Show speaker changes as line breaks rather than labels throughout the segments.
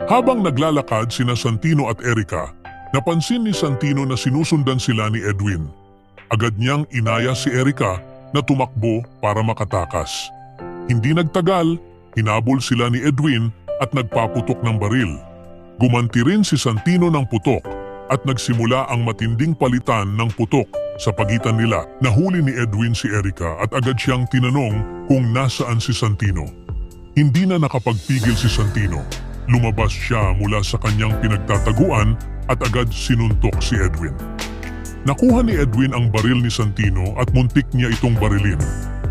Habang naglalakad sina Santino at Erica, napansin ni Santino na sinusundan sila ni Edwin. Agad niyang inaya si Erica na tumakbo para makatakas. Hindi nagtagal, hinabol sila ni Edwin at nagpaputok ng baril. Gumanti rin si Santino ng putok at nagsimula ang matinding palitan ng putok sa pagitan nila. Nahuli ni Edwin si Erica at agad siyang tinanong kung nasaan si Santino. Hindi na nakapagpigil si Santino. Lumabas siya mula sa kanyang pinagtataguan at agad sinuntok si Edwin. Nakuha ni Edwin ang baril ni Santino at muntik niya itong barilin.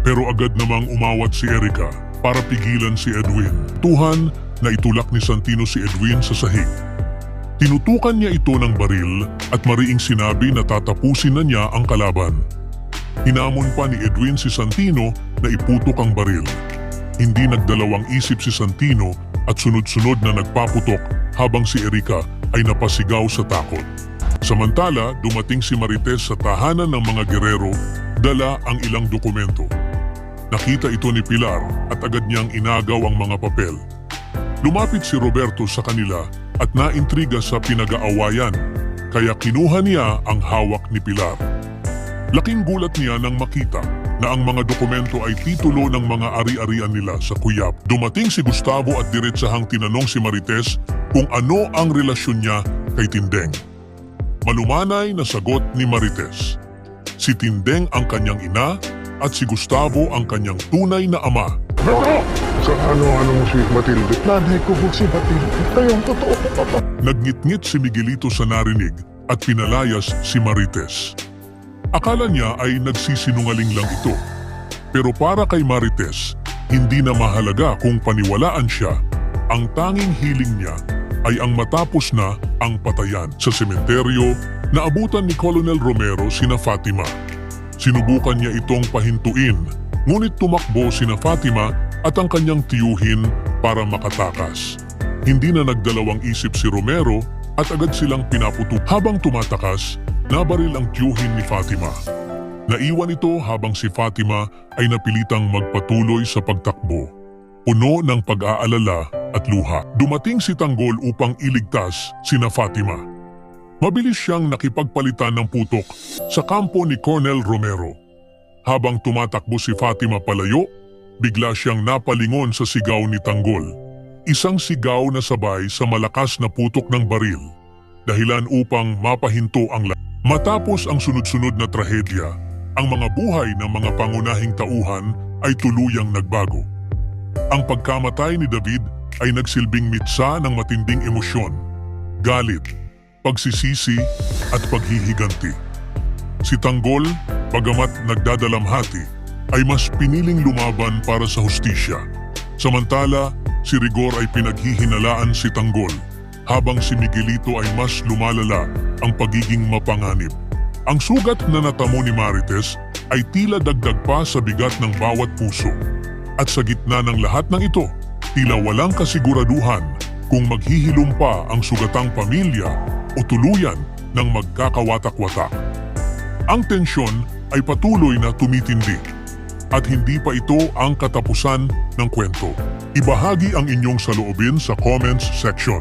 Pero agad namang umawat si Erica para pigilan si Edwin. Tuhan na itulak ni Santino si Edwin sa sahig. Tinutukan niya ito ng baril at mariing sinabi na tatapusin na niya ang kalaban. Hinamon pa ni Edwin si Santino na iputok ang baril. Hindi nagdalawang isip si Santino at sunod-sunod na nagpaputok habang si Erica ay napasigaw sa takot. Samantala, dumating si Marites sa tahanan ng mga gerero, dala ang ilang dokumento. Nakita ito ni Pilar at agad niyang inagaw ang mga papel. Lumapit si Roberto sa kanila at naintriga sa pinag-aawayan, kaya kinuha niya ang hawak ni Pilar. Laking gulat niya nang makita na ang mga dokumento ay titulo ng mga ari-arian nila sa Cuyap. Dumating si Gustavo at diretsahang tinanong si Marites kung ano ang relasyon niya kay Tindeng. Malumanay na sagot ni Marites. Si Tindeng ang kanyang ina at si Gustavo ang kanyang tunay na ama.
Sa ano mo si Matilde?
Nanay ko po si Matilde. Kayong totoo po, Papa.
Nagngit-ngit si Miguelito sa narinig at pinalayas si Marites. Akala niya ay nagsisinungaling lang ito. Pero para kay Marites, hindi na mahalaga kung paniwalaan siya. Ang tanging hiling niya ay ang matapos na ang patayan. Sa sementeryo, naabutan ni Colonel Romero sina Fatima. Sinubukan niya itong pahintuin, ngunit tumakbo sina Fatima at ang kanyang tiyuhin para makatakas. Hindi na nagdalawang isip si Romero at agad silang pinaputok. Habang tumatakas, nabaril ang tiyuhin ni Fatima. Naiwan ito habang si Fatima ay napilitang magpatuloy sa pagtakbo. Puno ng pag-aalala at luha. Dumating si Tanggol upang iligtas sina Fatima. Mabilis siyang nakipagpalitan ng putok sa kampo ni Colonel Romero. Habang tumatakbo si Fatima palayo, bigla siyang napalingon sa sigaw ni Tanggol. Isang sigaw na sabay sa malakas na putok ng baril, dahilan upang mapahinto ang lahat. Matapos ang sunod-sunod na trahedya, ang mga buhay ng mga pangunahing tauhan ay tuluyang nagbago. Ang pagkamatay ni David ay nagsilbing mitsa ng matinding emosyon, galit, pagsisisi at paghihiganti. Si Tanggol, bagamat nagdadalamhati, ay mas piniling lumaban para sa hustisya. Samantala, si Rigor ay pinaghihinalaan si Tanggol, habang si Miguelito ay mas lumalala ang pagiging mapanganib. Ang sugat na natamo ni Marites ay tila dagdag pa sa bigat ng bawat puso. At sa gitna ng lahat ng ito, tila walang kasiguraduhan kung maghihilom pa ang sugatang pamilya o tuluyan ng magkakawatak-watak. Ang tensyon ay patuloy na tumitindi at hindi pa ito ang katapusan ng kwento. Ibahagi ang inyong saloobin sa comments section.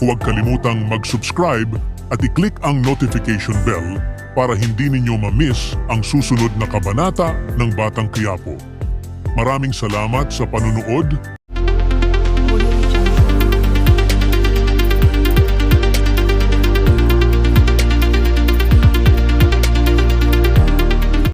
Huwag kalimutang mag-subscribe at i-click ang notification bell para hindi ninyo ma-miss ang susunod na kabanata ng Batang Quiapo. Maraming salamat sa panunood